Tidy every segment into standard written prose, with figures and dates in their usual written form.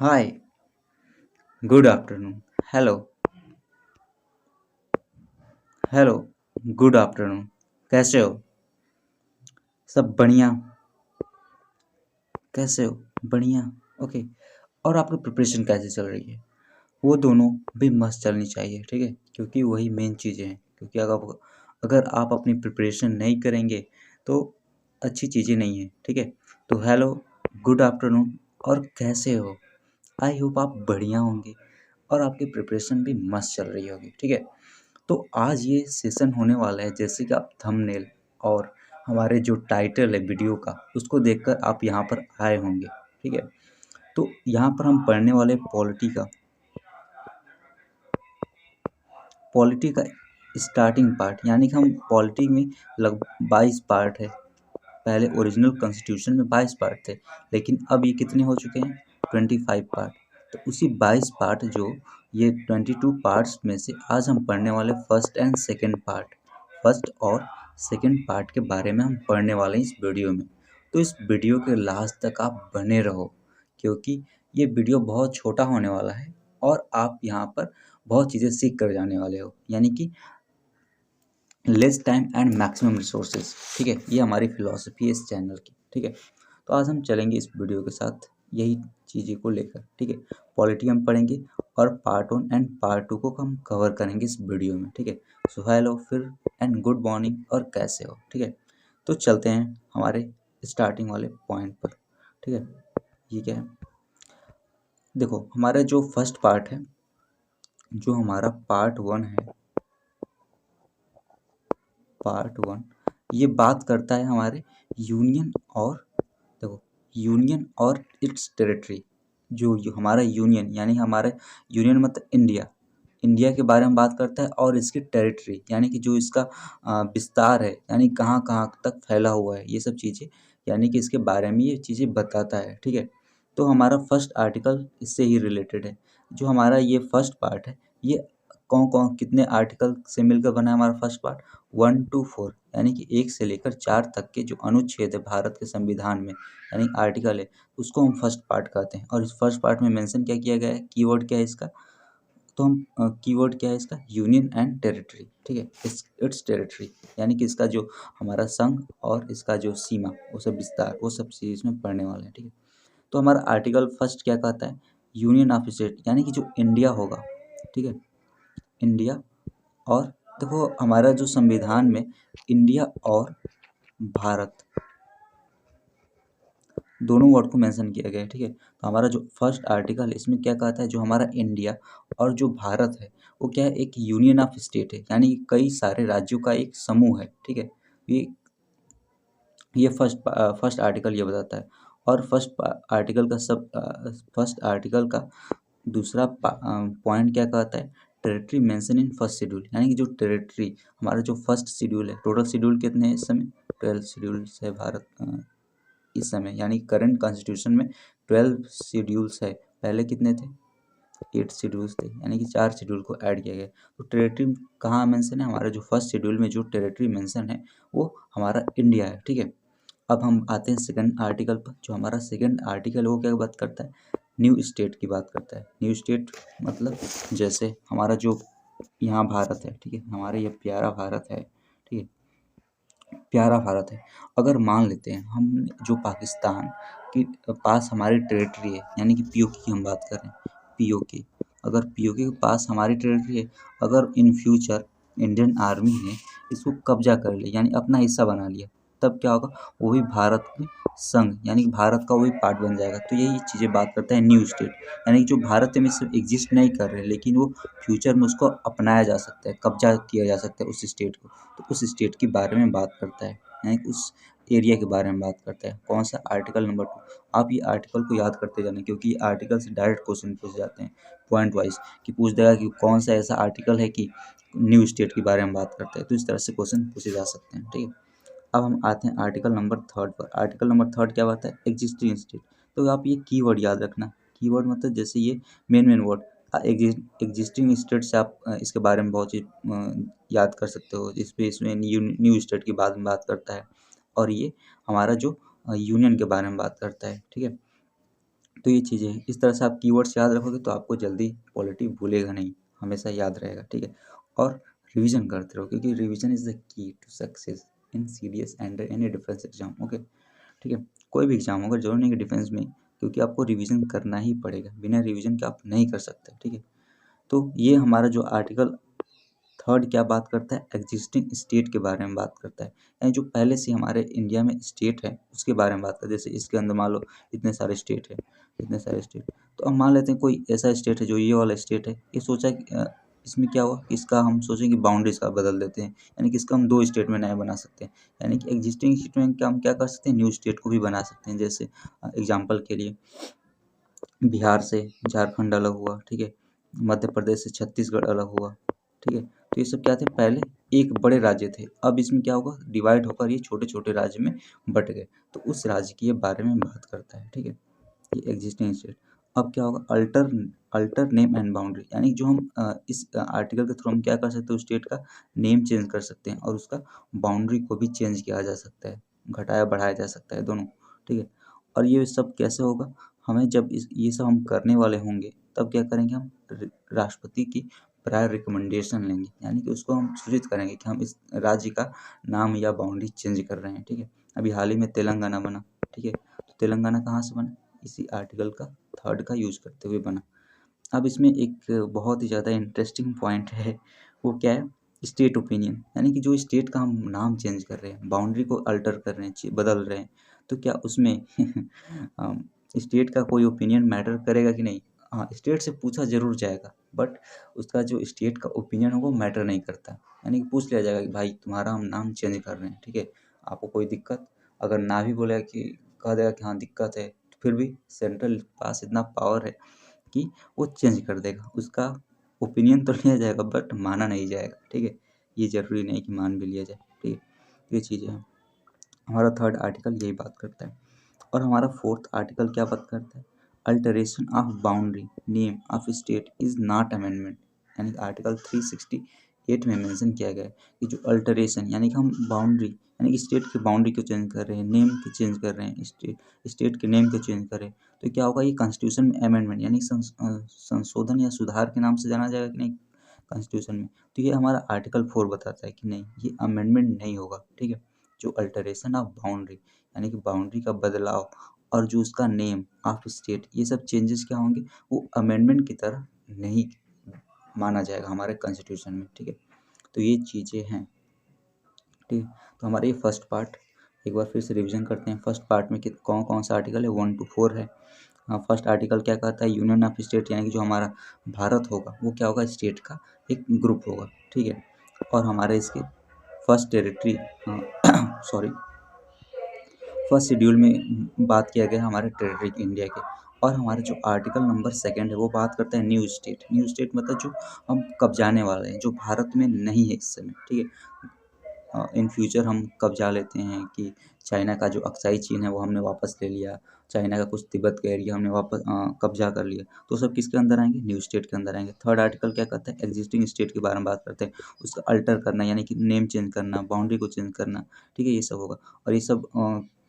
हाय, good afternoon. Hello, hello, good afternoon. कैसे हो? सब बढ़िया? कैसे हो? बढ़िया। ओके। और आपकी प्रिपरेशन कैसी चल रही है? वो दोनों भी मस्त चलनी चाहिए, ठीक है? क्योंकि वही मेन चीज़ें हैं। क्योंकि अगर आप अपनी प्रिपरेशन नहीं करेंगे तो अच्छी चीज़ें नहीं हैं, ठीक है? तो हेलो, गुड आफ्टरनून और कैसे हो? आई होप आप बढ़िया होंगे और आपकी प्रिपरेशन भी मस्त चल रही होगी, ठीक है? तो आज ये सेशन होने वाला है, जैसे कि आप थंबनेल और हमारे जो टाइटल है वीडियो का उसको देखकर आप यहाँ पर आए होंगे, ठीक है? तो यहाँ पर हम पढ़ने वाले पॉलिटी का स्टार्टिंग पार्ट, यानी कि हम पॉलिटी में लगभग 22 पार्ट है। पहले ओरिजिनल कॉन्स्टिट्यूशन में 22 पार्ट थे, लेकिन अब ये कितने हो चुके हैं? 25 पार्ट। तो उसी 22 पार्ट जो ये 22 पार्ट्स में से आज हम पढ़ने वाले first and second part, first और सेकंड पार्ट के बारे में हम पढ़ने वाले हैं इस वीडियो में। तो इस वीडियो के लास्ट तक आप बने रहो, क्योंकि ये वीडियो बहुत छोटा होने वाला है और आप यहाँ पर बहुत चीज़ें सीख कर जाने वाले हो, यानी कि less time and maximum resources, ठीक है? ये हमारी फिलॉसफी है इस चैनल की, ठीक है? तो आज हम चलेंगे इस वीडियो के साथ यही चीज़ें को लेकर, ठीक है? पॉलिटी हम पढ़ेंगे और पार्ट 1 एंड पार्ट 2 को हम कवर करेंगे इस वीडियो में, ठीक है? सो हेलो फिर एंड गुड मॉर्निंग और कैसे हो, ठीक है? तो चलते हैं हमारे स्टार्टिंग वाले पॉइंट पर, ठीक है? ये क्या है? देखो, हमारा जो फर्स्ट पार्ट है, जो हमारा पार्ट 1 है, पार्ट 1 ये बात करता है हमारे यूनियन और, देखो, यूनियन और इट्स टेरिटरी। जो हमारा यूनियन, यानी हमारे यूनियन मतलब इंडिया, इंडिया के बारे में बात करता है और इसकी टेरिटरी, यानी कि जो इसका विस्तार है, यानी कहाँ कहाँ तक फैला हुआ है, ये सब चीज़ें, यानी कि इसके बारे में ये चीज़ें बताता है, ठीक है? तो हमारा फर्स्ट आर्टिकल इससे ही रिलेटेड है। जो हमारा ये फर्स्ट पार्ट है, ये कौन कौन कितने आर्टिकल से मिलकर बना है हमारा फर्स्ट पार्ट? 1 to 4, यानी कि 1 से लेकर 4 तक के जो अनुच्छेद है भारत के संविधान में, यानी आर्टिकल है, उसको हम फर्स्ट पार्ट कहते हैं। और इस फर्स्ट पार्ट में मेंशन क्या किया गया है? कीवर्ड क्या है इसका? तो हम कीवर्ड क्या है इसका? यूनियन एंड टेरिटरी, ठीक है? इट्स टेरिटरी, यानी कि इसका जो हमारा संघ और इसका जो सीमा, वो सब विस्तार, वो सब चीज़ इसमें पढ़ने वाले हैं, ठीक है? तो हमारा आर्टिकल फर्स्ट क्या कहता है? यूनियन ऑफ स्टेट, यानी कि जो इंडिया होगा, ठीक है? इंडिया। और देखो, हमारा जो संविधान में इंडिया और भारत दोनों वर्ड को मेंशन किया गया है, ठीक है? तो हमारा जो फर्स्ट आर्टिकल है इसमें क्या कहता है? जो हमारा इंडिया और जो भारत है वो क्या है? एक यूनियन ऑफ स्टेट है, यानी कि कई सारे राज्यों का एक समूह है, ठीक है? ये ये फर्स्ट आर्टिकल ये बताता है। और आर्टिकल का फर्स्ट आर्टिकल का दूसरा पॉइंट क्या कहता है? Territory mention in first schedule, यानी कि जो टेरिटरी, हमारा जो फर्स्ट शेड्यूल है, टोटल शेड्यूल कितने हैं इस समय? 12 शेड्यूल्स है भारत इस समय, यानी करंट कॉन्स्टिट्यूशन में 12 शेड्यूल्स है। पहले कितने थे? 8 शेड्यूल्स थे, यानी कि 4 शेड्यूल को ऐड किया गया। तो टेरिटरी कहाँ मेंशन है? हमारा जो फर्स्ट शेड्यूल में जो टेरिटरी मेंशन है वो हमारा इंडिया है, ठीक है? अब हम आते हैं सेकंड आर्टिकल पर। जो हमारा सेकंड आर्टिकल है वो क्या बात करता है? न्यू स्टेट की बात करता है। न्यू स्टेट मतलब जैसे हमारा जो यहाँ भारत है, ठीक है? हमारा ये प्यारा भारत है, ठीक है? प्यारा भारत है। अगर मान लेते हैं हम, जो पाकिस्तान के पास हमारी टेरिटरी है, यानी कि पीओके की हम बात कर रहे हैं, पीओके, अगर पीओके के पास हमारी टेरिटरी है, अगर इन फ्यूचर इंडियन आर्मी ने इसको कब्जा कर लिया, यानी अपना हिस्सा बना लिया, तब क्या होगा? वो भी भारत में संघ, यानी कि भारत का वही पार्ट बन जाएगा। तो यही चीज़ें बात करता है न्यू स्टेट, यानी कि जो भारत में सिर्फ एग्जिस्ट नहीं कर रहे, लेकिन वो फ्यूचर में उसको अपनाया जा सकता है, कब्जा किया जा सकता है उस स्टेट को। तो उस स्टेट के बारे में बात करता है, यानी कि उस एरिया के बारे में बात करता है। कौन सा? Article number 2। आप ये आर्टिकल को याद करते जाना, क्योंकि ये आर्टिकल से डायरेक्ट क्वेश्चन पूछ जाते हैं पॉइंट वाइज, कि पूछ देगा कि कौन सा ऐसा आर्टिकल है कि न्यू स्टेट के बारे में बात करता है। तो इस तरह से क्वेश्चन पूछे जा सकते हैं, ठीक है? अब हम आते हैं आर्टिकल नंबर 3 पर। आर्टिकल नंबर 3 क्या बात है? Existing state. तो आप ये कीवर्ड याद रखना। कीवर्ड मतलब जैसे ये मेन वर्ड, एग्जिस्टिंग स्टेट से आप इसके बारे में बहुत चीज़ याद कर सकते हो। इसमें न्यू स्टेट की बात करता है और ये हमारा जो यूनियन के बारे में बात करता है, ठीक है? तो ये चीज़ें हैं, इस तरह से आप कीवर्ड्स याद रखोगे तो आपको जल्दी पॉलिटी भूलेगा नहीं, हमेशा याद रहेगा, ठीक है। और रिवीजन करते रहो, क्योंकि revision is the key to success in CDS and any defence exam. Okay, ठीक है। कोई भी एग्जाम होगा, जरूर नहीं कि डिफेंस में, क्योंकि आपको रिवीजन करना ही पड़ेगा, बिना रिवीजन के आप नहीं कर सकते, ठीक है। तो ये हमारा जो आर्टिकल थर्ड क्या बात करता है, एग्जिस्टिंग स्टेट के बारे में बात करता है, यानी जो पहले से हमारे इंडिया में स्टेट है उसके बारे में बात करता है। जैसे इसके अंदर मान लो इतने सारे स्टेट है, इतने सारे स्टेट, तो अब मान लेते हैं कोई ऐसा स्टेट है जो ये वाला स्टेट है, ये सोचा कि इसमें क्या हुआ कि इसका हम सोचें कि बाउंड्रीज का बदल देते हैं, यानी कि इसका हम दो स्टेट में नया बना सकते हैं, यानी कि एग्जिस्टिंग स्टेट में क्या हम क्या कर सकते हैं, न्यू स्टेट को भी बना सकते हैं। जैसे एग्जाम्पल के लिए बिहार से झारखंड अलग हुआ, ठीक है, मध्य प्रदेश से छत्तीसगढ़ अलग हुआ, ठीक है। तो ये सब क्या थे, पहले एक बड़े राज्य थे, अब इसमें क्या होगा, डिवाइड होकर ये छोटे छोटे राज्य में बट गए, तो उस राज्य के बारे में बात करता है, ठीक है, ये एग्जिस्टिंग स्टेट। अब क्या होगा, alter alter name and boundary, यानी जो हम इस आर्टिकल के थ्रू हम क्या कर सकते हैं, उस स्टेट का नेम चेंज कर सकते हैं और उसका बाउंड्री को भी चेंज किया जा सकता है, घटाया बढ़ाया जा सकता है, दोनों, ठीक है। और ये सब कैसे होगा, हमें जब ये सब हम करने वाले होंगे तब क्या करेंगे, हम राष्ट्रपति की प्रायर रिकमेंडेशन लेंगे, यानी कि उसको हम सूचित करेंगे कि हम इस राज्य का नाम या बाउंड्री चेंज कर रहे हैं, ठीक है। अभी हाल ही में तेलंगाना बना, ठीक है, तो तेलंगाना कहाँ से बना, इसी आर्टिकल का थर्ड का यूज करते हुए बना। अब इसमें एक बहुत ही ज़्यादा इंटरेस्टिंग पॉइंट है, वो क्या है, स्टेट ओपिनियन, यानी कि जो स्टेट का हम नाम चेंज कर रहे हैं, बाउंड्री को अल्टर कर रहे हैं, बदल रहे हैं, तो क्या उसमें स्टेट का कोई ओपिनियन मैटर करेगा कि नहीं। हाँ, स्टेट से पूछा जरूर जाएगा, बट उसका जो स्टेट का ओपिनियन हो वो मैटर नहीं करता, यानी कि पूछ लिया जाएगा कि भाई तुम्हारा हम नाम चेंज कर रहे हैं, ठीक है, आपको कोई दिक्कत, अगर ना भी बोलेगा कि कह देगा कि हाँ दिक्कत है, तो फिर भी सेंट्रल पास इतना पावर है कि वो चेंज कर देगा, उसका ओपिनियन तो लिया जाएगा बट माना नहीं जाएगा, ठीक है। ये ज़रूरी नहीं कि मान भी लिया जाए, ठीक है, ये चीज़ें हैं। हमारा थर्ड आर्टिकल यही बात करता है। और हमारा फोर्थ आर्टिकल क्या बात करता है, alteration of boundary name of state is not amendment, यानी आर्टिकल 368 में मेंशन किया गया है कि जो अल्टरेशन, यानी कि हम बाउंड्री, यानी कि स्टेट की बाउंड्री को चेंज कर रहे हैं, नेम को चेंज कर रहे हैं, स्टेट के नेम को चेंज कर रहे हैं, तो क्या होगा, ये कॉन्स्टिट्यूशन में अमेंडमेंट, यानी संशोधन या सुधार के नाम से जाना जाएगा कि नहीं कॉन्स्टिट्यूशन में। तो ये हमारा आर्टिकल 4 बताता है कि नहीं, ये अमेंडमेंट नहीं होगा, ठीक है। जो अल्टरेशन ऑफ बाउंड्री, यानी कि बाउंड्री का बदलाव और जो उसका नेम ऑफ स्टेट, ये सब चेंजेस क्या होंगे, वो अमेंडमेंट की तरह नहीं माना जाएगा हमारे कॉन्स्टिट्यूशन में, ठीक है। तो ये चीज़ें हैं, ठीक है। तो हमारा ये फर्स्ट पार्ट एक बार फिर से रिवीजन करते हैं। फर्स्ट पार्ट में कौन कौन सा आर्टिकल है, 1 to 4 है। हाँ, फर्स्ट आर्टिकल क्या कहता है, यूनियन ऑफ स्टेट, यानी कि जो हमारा भारत होगा वो क्या होगा, स्टेट का एक ग्रुप होगा, ठीक है। और हमारे इसके first territory, sorry, first schedule में बात किया गया हमारे टेरिटरी इंडिया के। और हमारे जो आर्टिकल नंबर सेकंड है वो बात करता है न्यू स्टेट। न्यू स्टेट मतलब जो हम कब्जाने वाले हैं, जो भारत में नहीं है इस समय, ठीक है। इन फ्यूचर हम कब्जा लेते हैं कि चाइना का जो अक्साई चीन है वो हमने वापस ले लिया, चाइना का कुछ तिब्बत का एरिया हमने वापस कब्जा कर लिया, तो सब किसके अंदर आएंगे, न्यू स्टेट के अंदर आएंगे। थर्ड आर्टिकल क्या कहता है, एग्जिस्टिंग स्टेट के बारे में बात करते हैं, उसका अल्टर करना, यानी कि नेम चेंज करना, बाउंड्री को चेंज करना, ठीक है, ये सब होगा। और ये सब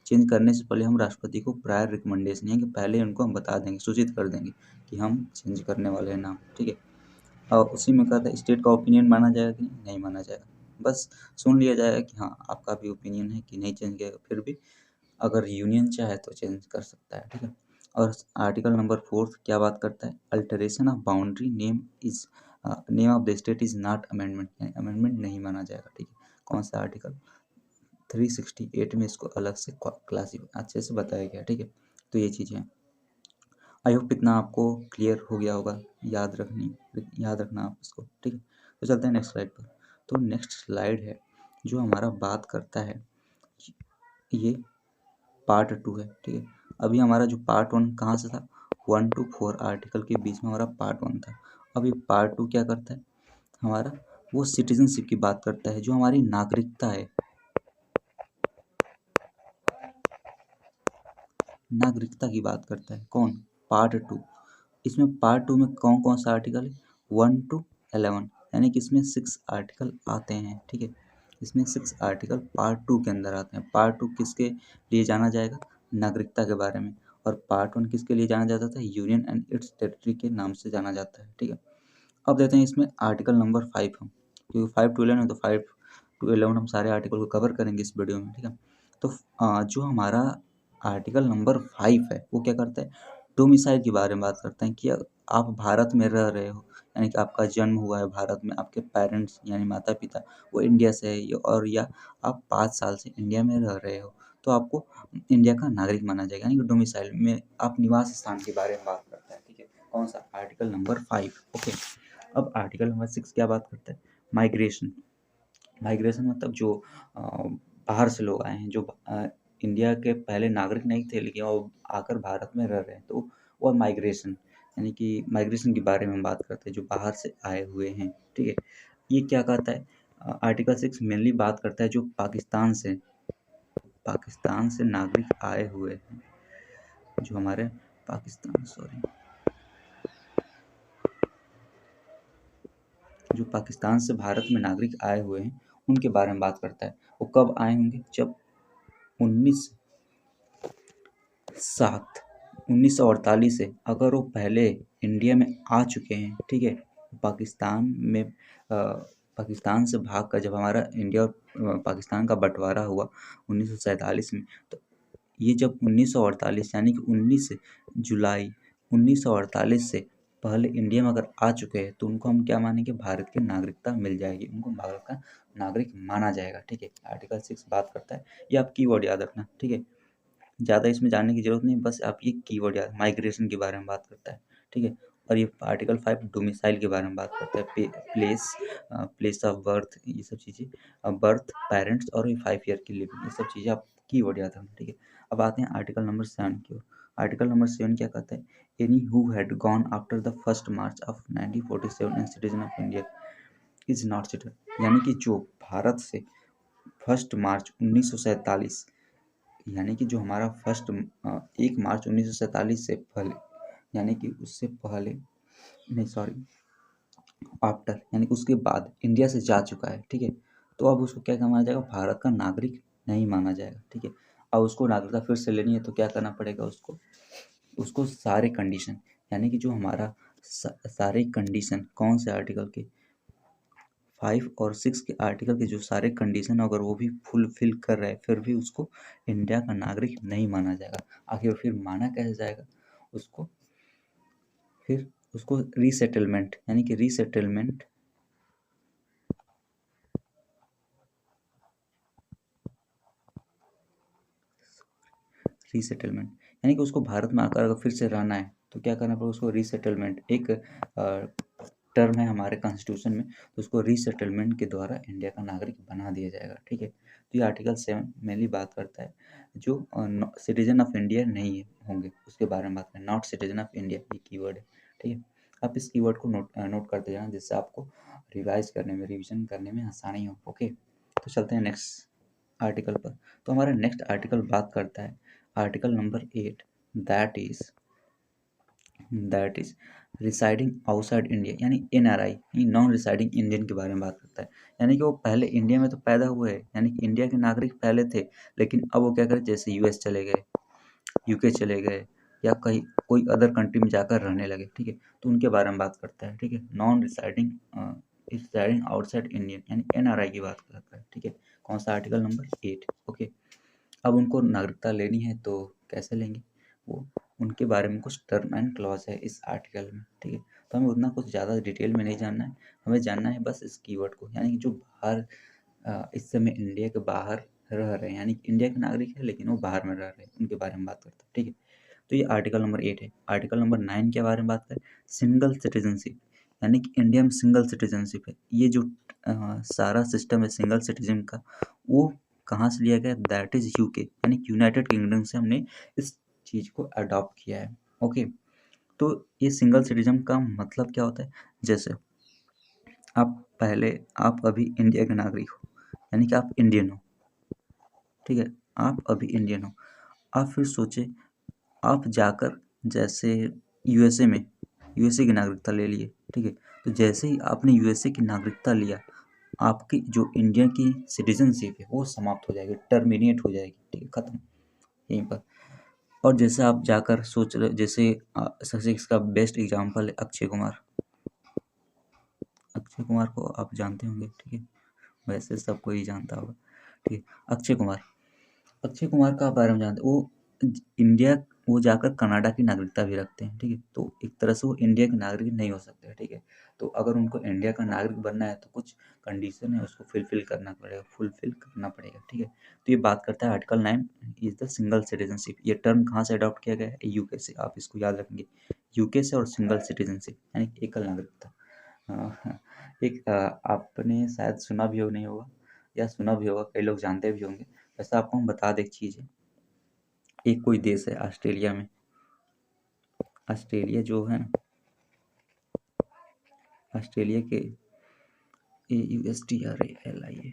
चेंज करने से पहले हम राष्ट्रपति को प्रायर रिकमेंडेशन, यानी कि पहले उनको हम बता देंगे, सूचित कर देंगे कि हम चेंज करने वाले हैं नाम, ठीक है। और उसी में कहता है स्टेट का ओपिनियन माना जाएगा कि नहीं माना जाएगा, बस सुन लिया जाएगा कि हाँ आपका भी ओपिनियन है कि नहीं चेंज किया, फिर भी अगर यूनियन चाहे तो चेंज कर सकता है, ठीक है। और आर्टिकल नंबर 4 क्या बात करता है, alteration of boundary name of the state is not amendment, यानी अमेंडमेंट नहीं माना जाएगा, ठीक है। कौन सा आर्टिकल, 368 में इसको अलग से क्लासिफाई अच्छे से बताया गया, ठीक है। तो ये चीज़ें हैं, आई होप इतना आपको क्लियर हो गया होगा, याद रखना आप इसको, ठीक है। तो चलते हैं नेक्स्ट स्लाइड पर। तो नेक्स्ट स्लाइड है जो हमारा बात करता है, ये पार्ट 2 है, ठीक है। अभी हमारा जो पार्ट 1 कहाँ से था, 1 to 4 आर्टिकल के बीच में हमारा पार्ट 1 था। अभी पार्ट 2 क्या करता है हमारा, वो सिटीजनशिप की बात करता है, जो हमारी नागरिकता है, नागरिकता की बात करता है, कौन, पार्ट 2। इसमें पार्ट 2 में कौन कौन सा आर्टिकल है, 1 to 11, यानी कि इसमें 6 आर्टिकल आते हैं, ठीक है। इसमें 6 आर्टिकल पार्ट 2 के अंदर आते हैं। पार्ट 2 किसके लिए जाना जाएगा, नागरिकता के बारे में। और पार्ट 1 किसके लिए जाना जाता था, यूनियन एंड इट्स टेरिटरी के नाम से जाना जाता है, ठीक है। अब देते हैं इसमें आर्टिकल नंबर 5 हम, क्योंकि 5 to 11 है तो 5 to 11 हम सारे आर्टिकल को कवर करेंगे इस वीडियो में, ठीक है। तो जो हमारा आर्टिकल नंबर 5 है वो क्या करता है, डोमिसाइल के बारे में बात करते हैं कि आप भारत में रह रहे हो, यानी कि आपका जन्म हुआ है भारत में, आपके पेरेंट्स यानी माता पिता वो इंडिया से है और या आप 5 साल से इंडिया में रह रहे हो तो आपको इंडिया का नागरिक माना जाएगा, यानी कि डोमिसाइल में आप निवास स्थान के बारे में बात करते हैं, ठीक है। कौन सा, आर्टिकल नंबर 5, ओके। अब आर्टिकल नंबर 6 क्या बात करता है, माइग्रेशन। माइग्रेशन मतलब जो बाहर से लोग आए हैं, जो इंडिया के पहले नागरिक नहीं थे लेकिन वो आकर भारत में रह रहे हैं, तो वो माइग्रेशन, यानी कि माइग्रेशन के बारे में बात करते हैं, जो बाहर से आए हुए हैं, ठीक है। ये क्या कहता है, आर्टिकल 6 मेनली बात करता है जो पाकिस्तान से नागरिक आए हुए हैं, जो हमारे जो पाकिस्तान से भारत में नागरिक आए हुए हैं उनके बारे में बात करता है। वो कब आए होंगे, जब 1948 से अगर वो पहले इंडिया में आ चुके हैं, ठीक है, पाकिस्तान से भाग कर जब हमारा इंडिया और पाकिस्तान का बंटवारा हुआ 1947 में, तो ये जब 1948 यानी कि 19 जुलाई 1948 से पहले इंडिया में अगर आ चुके हैं तो उनको हम क्या मानेंगे, भारत की नागरिकता मिल जाएगी, उनको भारत का नागरिक माना जाएगा, ठीक है। आर्टिकल 6 बात करता है, ये आप कीवर्ड याद रखना, ठीक है। ज़्यादा इसमें जानने की जरूरत नहीं, बस आप ये कीवर्ड याद, माइग्रेशन के बारे में बात करता है, ठीक है। और ये आर्टिकल 5 डोमिसाइल के बारे में बात करता है, प्लेस ऑफ बर्थ, ये सब चीज़ें, बर्थ, पेरेंट्स और ये 5 ईयर की लिविंग, ये सब चीज़ें आप कीवर्ड याद रखना, ठीक है। अब आते हैं आर्टिकल नंबर 7 की ओर। आर्टिकल नंबर 7 क्या कहता है, any who had gone after the 1 March of 1947 and citizen of India is not citizen, यानी कि जो भारत से 1 मार्च 1947, यानी कि जो हमारा 1 मार्च 1947 से पहले, यानी कि उससे पहले नहीं सॉरी आफ्टर, यानी कि उसके बाद इंडिया से जा चुका है, ठीक है, तो अब उसको क्या माना जाएगा, भारत का नागरिक नहीं माना जाएगा, ठीक है। अब उसको नागरिकता फिर से लेनी है तो क्या करना पड़ेगा, उसको उसको सारे कंडीशन, यानी कि जो हमारा सारे कंडीशन कौन से आर्टिकल के, 5 और 6 के आर्टिकल के जो सारे कंडीशन अगर वो भी फुलफिल कर रहे हैं फिर भी उसको इंडिया का नागरिक नहीं माना जाएगा। आखिर फिर माना कैसे जाएगा उसको, फिर उसको रीसेटलमेंट, यानी कि रीसेटलमेंट यानी कि उसको भारत में आकर अगर फिर से रहना है तो क्या करना पड़ेगा, उसको रीसेटलमेंट, एक टर्म है हमारे कॉन्स्टिट्यूशन में, तो उसको रीसेटलमेंट के द्वारा इंडिया का नागरिक बना दिया जाएगा, ठीक है। तो ये आर्टिकल 7 मेनली बात करता है जो सिटीजन ऑफ इंडिया नहीं होंगे उसके बारे में बात करें, नॉट सिटीजन ऑफ इंडिया ये कीवर्ड है, ठीक है। आप इस कीवर्ड को नोट करते जाना जिससे आपको रिवाइज करने में, रिविजन करने में आसानी हो, ओके। तो चलते हैं नेक्स्ट आर्टिकल पर। तो हमारा नेक्स्ट आर्टिकल बात करता है article number 8, that is residing outside India, यानी NRI, नॉन रिसाइडिंग इंडियन के बारे में बात करता है, यानी कि वो पहले इंडिया में तो पैदा हुए हैं, यानी कि इंडिया के नागरिक पहले थे, लेकिन अब वो क्या करें, जैसे US चले गए, UK चले गए या कहीं कोई अदर कंट्री में जाकर रहने लगे, ठीक है, तो उनके बारे में बात करता है, ठीक है। नॉन रिसाइडिंग आउटसाइड इंडियन यानी NRI की बात करता है, ठीक है। कौन सा, आर्टिकल नंबर 8, ओके। अब उनको नागरिकता लेनी है तो कैसे लेंगे, वो उनके बारे में कुछ टर्म एंड क्लॉज है इस आर्टिकल में, ठीक है। तो हमें उतना कुछ ज़्यादा डिटेल में नहीं जानना है, हमें जानना है बस इस कीवर्ड को, यानी कि जो बाहर इस समय इंडिया के बाहर रह रहे हैं, यानी कि इंडिया के नागरिक है लेकिन वो बाहर में रह रहे हैं, उनके बारे में बात करते हैं, ठीक है। तो ये आर्टिकल नंबर 8 है। आर्टिकल नंबर 9 के बारे में बात करें, सिंगल सिटीजनशिप, यानी कि इंडिया में सिंगल सिटीजनशिप है, ये जो सारा सिस्टम है सिंगल सिटीजन का वो कहाँ से लिया गया, दैट इज UK, यानी कि यूनाइटेड किंगडम से हमने इस चीज़ को अडॉप्ट किया है, ओके। तो ये सिंगल सिटीजन का मतलब क्या होता है, जैसे आप अभी इंडिया के नागरिक हो, यानी कि आप इंडियन हो, ठीक है, आप अभी इंडियन हो, आप फिर सोचे आप जाकर जैसे यूएसए की नागरिकता ले लिए, ठीक है, तो जैसे ही आपने यूएसए की नागरिकता लिया आपकी जो इंडिया की सिटीजनशिप है वो समाप्त हो जाएगी, टर्मिनेट हो जाएगी, ठीक है, खत्म यहीं पर। और जैसे आप जाकर सोच रहे, जैसे सबसे इसका बेस्ट एग्जांपल है अक्षय कुमार। अक्षय कुमार को आप जानते होंगे, ठीक है, वैसे सबको ही जानता होगा, ठीक है। अक्षय कुमार का बारे में जानते, वो इंडिया, वो जाकर कनाडा की नागरिकता भी रखते हैं, ठीक है। तो एक तरह से वो इंडिया के नागरिक नहीं हो सकते, ठीक है। तो अगर उनको इंडिया का नागरिक बनना है तो कुछ कंडीशन है, उसको फुलफिल करना पड़ेगा, ठीक है। तो ये बात करता है article 9 is the single citizenship. ये टर्म कहाँ से अडॉप्ट किया गया है? यूके से। आप इसको याद रखेंगे, यूके से। और सिंगल सिटीजनशिप यानी एकल नागरिकता। एक आपने शायद सुना भी हो, नहीं होगा, या सुना भी होगा, कई लोग जानते भी होंगे। वैसे आपको हम बता दें एक चीज़ है, एक कोई देश है ऑस्ट्रेलिया में, ऑस्ट्रेलिया जो है ना, ऑस्ट्रेलिया के AUSTRALIA, ठीक है,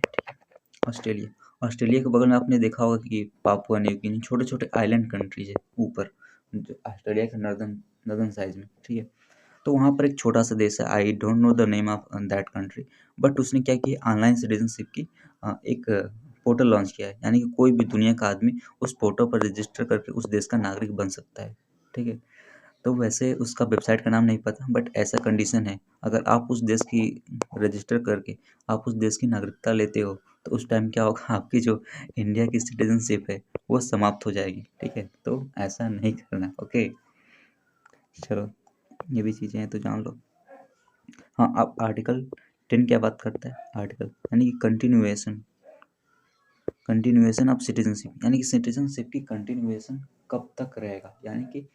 ऑस्ट्रेलिया। ऑस्ट्रेलिया के बगल में आपने देखा होगा कि पापुआ न्यू गिनी, छोटे छोटे आइलैंड कंट्रीज है ऊपर, जो ऑस्ट्रेलिया के नर्दर्न नर्दर्न साइड में, ठीक है। तो वहाँ पर एक छोटा सा देश है, I don't know the name of that country, but उसने क्या किया, ऑनलाइन सिटीजनशिप की एक पोर्टल लॉन्च किया है। यानी कि कोई भी दुनिया का आदमी उस पोर्टल पर रजिस्टर करके उस देश का नागरिक बन सकता है, ठीक है। तो वैसे उसका वेबसाइट का नाम नहीं पता, बट ऐसा कंडीशन है, अगर आप उस देश की रजिस्टर करके आप उस देश की नागरिकता लेते हो, तो उस टाइम क्या होगा, आपकी जो इंडिया की सिटीजनशिप है वो समाप्त हो जाएगी, ठीक है। तो ऐसा नहीं करना, ओके। चलो, ये भी चीज़ें हैं तो जान लो। हाँ, अब आर्टिकल 10 क्या बात करता है? आर्टिकल यानी कि कंटिन्यूएशन ऑफ सिटीजनशिप, यानी कि सिटीजनशिप की कंटिन्यूएशन कब तक रहेगा, यानी कि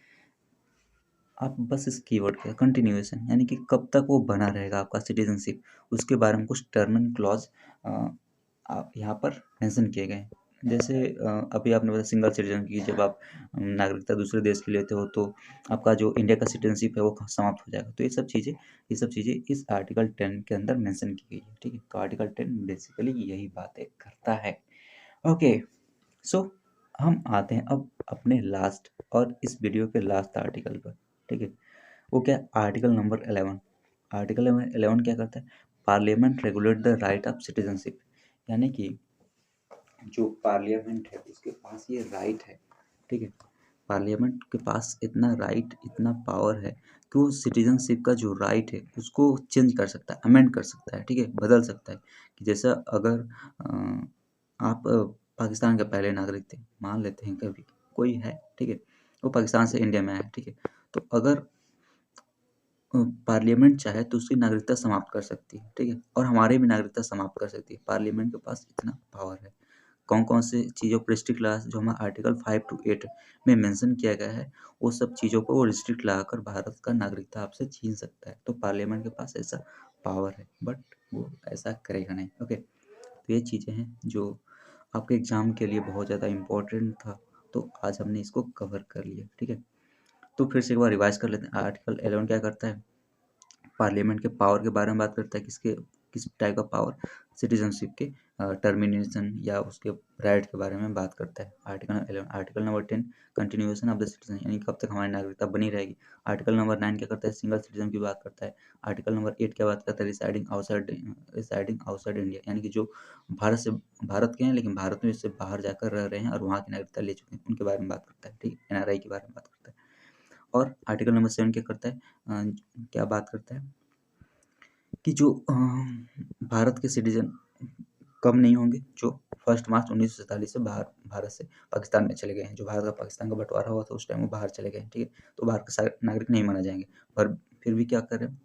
आप बस इस कीवर्ड के कंटिन्यूएशन, यानी कि कब तक वो बना रहेगा आपका सिटीजनशिप, उसके बारे में कुछ टर्म एंड क्लॉज आप यहाँ पर मेंशन किए गए हैं। जैसे अभी आपने बताया सिंगल सिटीजन की, जब आप नागरिकता दूसरे देश की लेते हो तो आपका जो इंडिया का सिटीजनशिप है वो समाप्त हो जाएगा। तो ये सब चीज़ें इस आर्टिकल 10 के अंदर मेंशन की गई है, ठीक है। तो आर्टिकल 10 बेसिकली यही बातें करता है, ओके। सो हम आते हैं अब अपने लास्ट और इस वीडियो के लास्ट आर्टिकल पर, ठीक है। वो क्या, आर्टिकल नंबर 11। आर्टिकल नंबर 11 क्या करता है? Parliament regulate the right of citizenship, यानी कि जो पार्लियामेंट है उसके पास ये राइट है, ठीक है। पार्लियामेंट के पास इतना राइट, इतना पावर है कि वो सिटीजनशिप का जो राइट है उसको चेंज कर सकता है, अमेंड कर सकता है, ठीक है, बदल सकता है। कि जैसा अगर आप पाकिस्तान के पहले नागरिक थे, मान लेते हैं कभी कोई है, ठीक है, वो पाकिस्तान से इंडिया में आया, ठीक है। तो अगर पार्लियामेंट चाहे तो उसकी नागरिकता समाप्त कर सकती है, ठीक है, और हमारी भी नागरिकता समाप्त कर सकती है। पार्लियामेंट के पास इतना पावर है। कौन कौन से चीज़ों पर रिस्ट्रिक्ट लगा, जो हमारा आर्टिकल 5 to 8 में मेंशन किया गया है, वो सब चीज़ों पर वो रिस्ट्रिक्ट लगाकर भारत का नागरिकता आपसे छीन सकता है। तो पार्लियामेंट के पास ऐसा पावर है, बट वो ऐसा करेगा नहीं, ओके। तो ये चीज़ें हैं जो आपके एग्जाम के लिए बहुत ज़्यादा इम्पोर्टेंट था, तो आज हमने इसको कवर कर लिया, ठीक है। तो फिर से एक बार रिवाइज कर लेते हैं। आर्टिकल 11 क्या करता है? पार्लियामेंट के पावर के बारे में बात करता है, किस टाइप का पावर, सिटीजनशिप के टर्मिनेशन या उसके राइट के बारे में बात करता है। Article 11। Article number 10 continuation of the citizen, यानी कब तक हमारी नागरिकता बनी रहेगी। आर्टिकल नंबर 9 क्या करता है? सिंगल सिटीजन की बात करता है। आर्टिकल नंबर 8 क्या बात करता है? रिसाइडिंग आउटसाइड इंडिया, यानी कि जो भारत के हैं लेकिन भारत में से बाहर जाकर रह रहे हैं और वहाँ की नागरिकता ले चुके हैं, उनके बारे में बात करता है, ठीक है, NRI के बारे में बात करता है। और आर्टिकल नंबर 7 क्या करता है? क्या बात करता है कि जो भारत के सिटीजन कम नहीं होंगे, जो 1 मार्च 1947 से बाहर भारत से पाकिस्तान में चले गए हैं, जो भारत का पाकिस्तान का बंटवारा हुआ था उस टाइम वो बाहर चले गए हैं, ठीक है। तो बाहर के सारे नागरिक नहीं माने जाएंगे, पर फिर भी क्या कर रहे हैं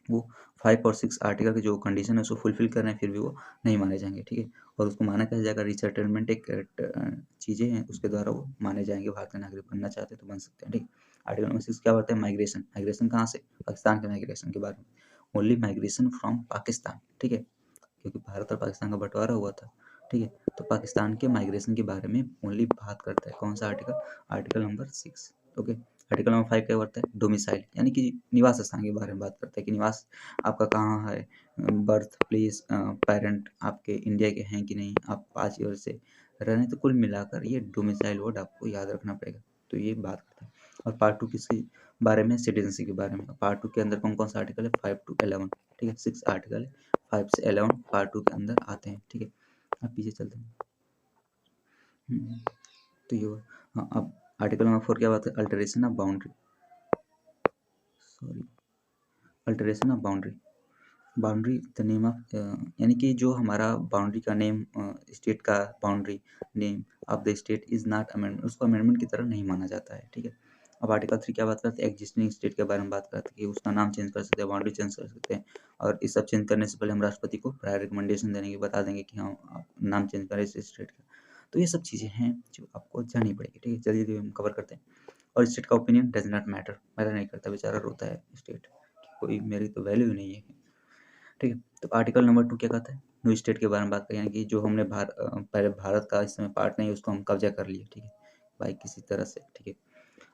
वो, 5 और 6 आर्टिकल के जो कंडीशन है उसको फुलफिल कर रहे हैं, फिर भी वो नहीं माने जाएंगे, ठीक है। और उसको माना कैसे जाएगा? रिसेटलमेंट एक चीज़ें हैं उसके द्वारा वो माने जाएंगे, भारत के नागरिक बनना चाहते हैं तो बन सकते हैं, ठीक है। आर्टिकल नंबर 6 क्या बोलते हैं? माइग्रेशन। माइग्रेशन कहाँ से? पाकिस्तान के माइग्रेशन के बारे में। ओनली माइग्रेशन फ्रॉम पाकिस्तान, ठीक है, क्योंकि भारत और पाकिस्तान का बंटवारा हुआ था, ठीक है। तो पाकिस्तान के माइग्रेशन के बारे में ओनली बात करता है। कौन सा article? Article number 6, okay. Article number 5 क्या करता है? डोमिसाइल, यानी कि निवास स्थान के बारे में बात करता है कि निवास आपका कहाँ है, बर्थ प्लेस, पेरेंट आपके इंडिया के हैं कि नहीं, आप 5 ईयर से रह रहे हैं, तो कुल मिलाकर ये डोमिसाइल वर्ड आपको याद रखना पड़ेगा। तो ये बात करता है। और पार्ट 2 किसके बारे में? सिटीजनशिप के बारे में। पार्ट 2 के अंदर कौन कौन सा आर्टिकल है? 5 to 11, ठीक है, 6 आर्टिकल है, 5 से 11 पार्ट 2 के अंदर आते हैं, ठीक है। अब पीछे चलते हैं। तो ये हाँ, अब आर्टिकल नंबर 4 क्या बात है? Alteration of boundary, sorry, alteration of boundary, boundary the name of, यानी कि जो हमारा बाउंड्री का नेम, स्टेट का boundary name of the state is not amendment, उसको अमेंडमेंट की तरह नहीं माना जाता है, ठीक है। अब आर्टिकल 3 क्या बात करते हैं? एग्जिस्टिंग स्टेट के बारे में बात करते हैं कि उसका नाम चेंज कर सकते हैं, बाउंड्री चेंज कर सकते हैं, और इस सब चेंज करने से पहले हम राष्ट्रपति को प्रायर रिकमेंडेशन देने के बता देंगे कि हाँ आप नाम चेंज करें इस स्टेट का। तो ये सब चीज़ें हैं जो आपको जाननी पड़ेगी, ठीक है। जल्दी जल्दी हम कवर करते हैं। और स्टेट का ओपिनियन डज नॉट मैटर नहीं करता, बेचारा रोता है स्टेट, कोई मेरी तो वैल्यू ही नहीं है, ठीक है। तो आर्टिकल नंबर 2 क्या कहता है? न्यू स्टेट के बारे में बात करें, यानी कि जो हमने पहले भारत का इस समय पार्ट नहीं उसको हम कब्जा कर लिए, ठीक है, भाई किसी तरह से, ठीक है।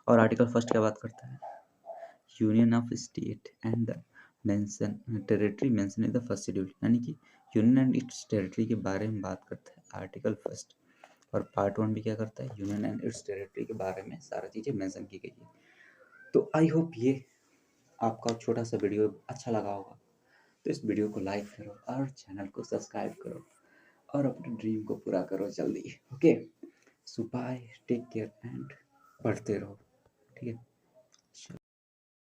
और आर्टिकल फर्स्ट क्या बात करता है? Union of state and the mention territory mention in the first schedule, यानी कि यूनियन एंड इट्स टेरिटरी के बारे में बात करता है आर्टिकल फर्स्ट। और पार्ट 1 भी क्या करता है? यूनियन एंड इट्स टेरिटरी के बारे में सारा चीज़ें मेंशन की गई है। तो आई होप ये आपका छोटा सा वीडियो अच्छा लगा होगा। तो इस वीडियो को लाइक करो और चैनल को सब्सक्राइब करो और अपने ड्रीम को पूरा करो जल्दी, okay. So bye, take care and पढ़ते रहो, ठीक है।